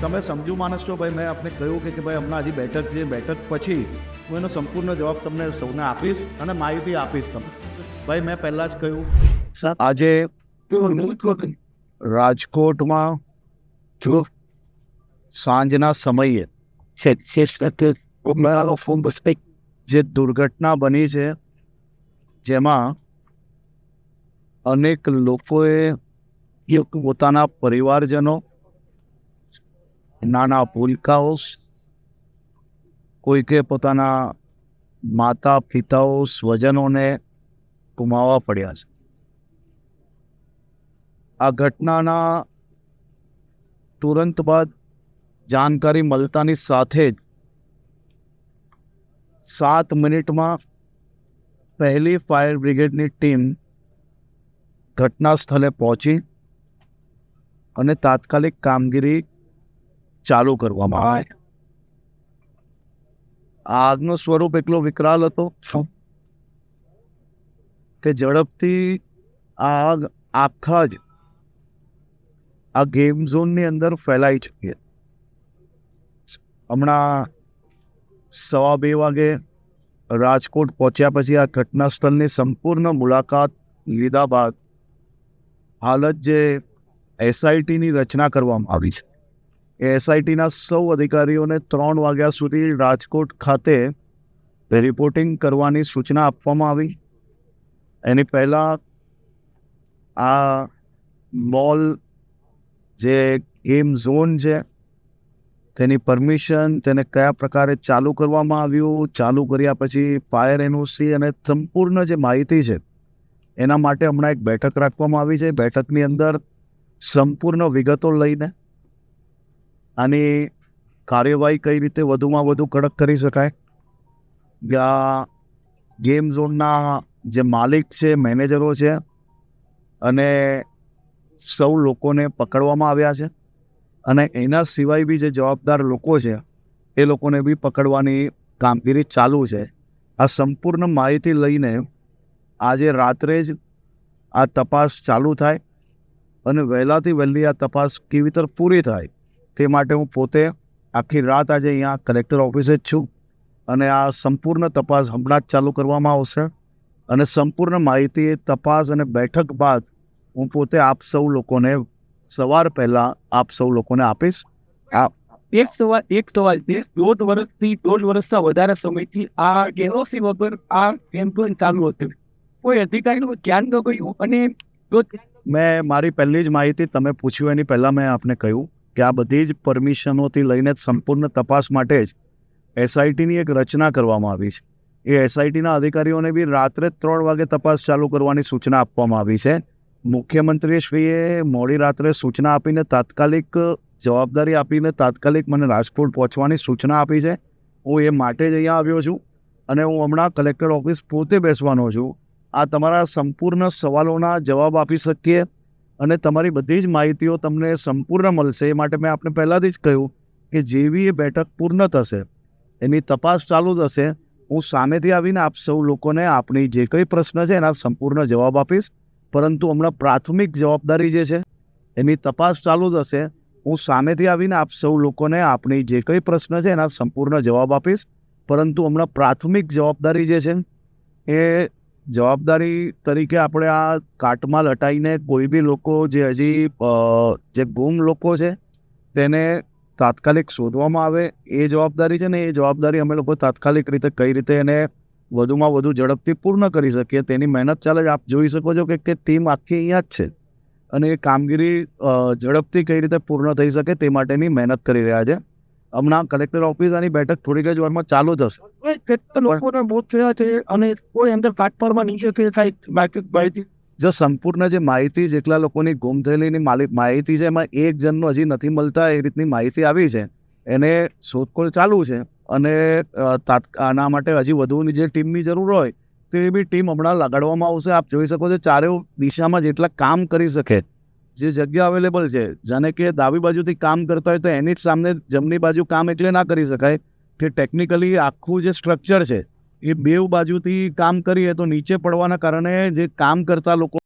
તમે સમજુ માણસ છો ભાઈ. મેં આપને કહ્યું કે ભાઈ હમણાં હજી બેઠક છે, બેઠક પછી હું એનો સંપૂર્ણ જવાબ તમને સૌને આપીશ અને માહિતી આપીશ તમને. ભાઈ મેં પહેલાં જ કહ્યું, આજે રાજકોટમાં જો સાંજના સમયે જે દુર્ઘટના બની છે, જેમાં અનેક લોકોએ પોતાના પરિવારજનો, નાના ભૂલકાઓ, કોઈકે પોતાના માતા પિતાઓ, સ્વજનોને ગુમાવવા પડ્યા છે. આ ઘટનાના તુરંત બાદ જાણકારી મળતાની સાથે જ 7 મિનિટમાં પહેલી ફાયર બ્રિગેડની ટીમ ઘટના સ્થળે પહોંચી અને તાત્કાલિક કામગીરી ચાલુ કરવામાં આવી. આગનું સ્વરૂપ એટલો વિકરાલ હતો કે ઝડપથી આગ આખા જ આ ગેમ ઝોનની અંદર ફેલાઈ ચૂકી. હમણાં 2:15 વાગે રાજકોટ પહોંચ્યા પછી આ ઘટના સ્થળની સંપૂર્ણ મુલાકાત લીધા બાદ હાલ જ જે એસઆઈટીની રચના કરવામાં આવી છે, એ એસઆઈટીના સૌ અધિકારીઓને 3 વાગ્યા સુધી રાજકોટ ખાતે રિપોર્ટિંગ કરવાની સૂચના આપવામાં આવી. એની પહેલાં આ મોલ જે ગેમ ઝોન છે તેની પરમિશન, તેને કયા પ્રકારે ચાલુ કરવામાં આવ્યું, ચાલુ કર્યા પછી ફાયર એનઓસી અને સંપૂર્ણ જે માહિતી છે એના માટે હમણાં એક બેઠક રાખવામાં આવી છે. બેઠકની અંદર સંપૂર્ણ વિગતો લઈને આની કાર્યવાહી કઈ રીતે વધુમાં વધુ કડક કરી શકાય, આ ગેમ ઝોનના જે માલિક છે, મેનેજરો છે અને સૌ લોકોને પકડવામાં આવ્યા છે અને એના સિવાય બી જે જવાબદાર લોકો છે એ લોકોને બી પકડવાની કામગીરી ચાલુ છે. આ સંપૂર્ણ માહિતી લઈને આજે રાત્રે જ આ તપાસ ચાલુ થાય અને વહેલાથી વહેલી આ તપાસ કેવી રીતે પૂરી થાય તે માટે હું પોતે આખી રાત આજે અહીંયા કલેક્ટર ઓફિસે જ છું અને આ સંપૂર્ણ તપાસ હમણાં જ ચાલુ કરવામાં આવશે અને સંપૂર્ણ માહિતી તપાસ અને બેઠક બાદ હું પોતે આપ સૌ લોકોને સવાર પહેલાં આપ સૌ લોકોને આપીશ. એક સવાલ છે, 1.5 વર્ષથી વધારે સમયથી આ એનઓસી વગર આ કેમ્પેન ચાલુ હતું. કોઈ અધિકારીનું ધ્યાન ન ગયું અને મેં મારી પહેલી જ માહિતી તમે પૂછ્યું એની પહેલાં મેં આપને કહ્યું કે આ બધી જ પરમિશનોથી લઈને સંપૂર્ણ તપાસ માટે જ એસઆઈટીની એક રચના કરવામાં આવી છે. એ એસઆઈટીના અધિકારીઓને બી રાત્રે 3 વાગે તપાસ ચાલુ કરવાની સૂચના આપવામાં આવી છે. મુખ્યમંત્રીશ્રીએ મોડી રાત્રે સૂચના આપીને તાત્કાલિક જવાબદારી આપીને તાત્કાલિક મને રાજકોટ પહોંચવાની સૂચના આપી છે. હું એ માટે જ અહીંયા આવ્યો છું અને હું હમણાં કલેક્ટર ઓફિસ પોતે બેસવાનો છું. આ તમારા સંપૂર્ણ સવાલોના જવાબ આપી શકીએ અને તમારી બધી જ માહિતીઓ તમને સંપૂર્ણ મળશે. એ માટે મેં આપને પહેલાંથી જ કહ્યું કે જેવી એ બેઠક પૂર્ણ થશે, એની તપાસ ચાલુ થશે, હું સામેથી આવીને આપ સૌ લોકોને આપણી જે કંઈ પ્રશ્ન છે એના સંપૂર્ણ જવાબ આપીશ. પરંતુ હમણાં પ્રાથમિક જવાબદારી જે છે એની તપાસ ચાલુ થશે, હું સામેથી આવીને આપ સૌ લોકોને આપણી જે કંઈ પ્રશ્ન છે એના સંપૂર્ણ જવાબ આપીશ. પરંતુ હમણાં પ્રાથમિક જવાબદારી જે છે એ જવાબદારી તરીકે આપણે આ કાટમાળ હટાવીને કોઈ બી લોકો જે હજી જે ગુમ લોકો છે તેને તાત્કાલિક શોધવામાં આવે, એ જવાબદારી છે ને એ જવાબદારી અમે લોકો તાત્કાલિક રીતે કઈ રીતે એને વધુમાં વધુ ઝડપથી પૂર્ણ કરી શકીએ તેની મહેનત ચાલે છે. આપ જોઈ શકો છો કે ટીમ આખી અહીંયા જ છે અને એ કામગીરી ઝડપથી કઈ રીતે પૂર્ણ થઈ શકે તે માટેની મહેનત કરી રહ્યા છે. હમણાં કલેક્ટર ઓફિસ આની બેઠક થોડીક જ વારમાં ચાલુ થશે. લોકોના મોત થયા છે અને કોઈ અંદર પ્લેટફોર્મમાં નીચે માહિતી જો સંપૂર્ણ જે માહિતી જેટલા લોકોની ગુમ થયેલીની માહિતી છે એમાં એક જણનું હજી નથી મળતા એ રીતની માહિતી આવી છે. એને શોધખોળ ચાલુ છે અને આના માટે હજી વધુની જે ટીમની જરૂર હોય તો એ બી ટીમ હમણાં લગાડવામાં આવશે. આપ જોઈ શકો છો ચારેય દિશામાં જેટલા કામ કરી શકે જે જગ્યા અવેલેબલ છે, જાણે કે ડાબી બાજુથી કામ કરતા હોય તો એની જ સામે જમણી બાજુ કામ એટલે ના કરી શકાય કે ટેકનિકલી આખું જે સ્ટ્રક્ચર છે એ બેઉ બાજુથી કામ કરીએ તો નીચે પડવાના કારણે જે કામ કરતા લોકો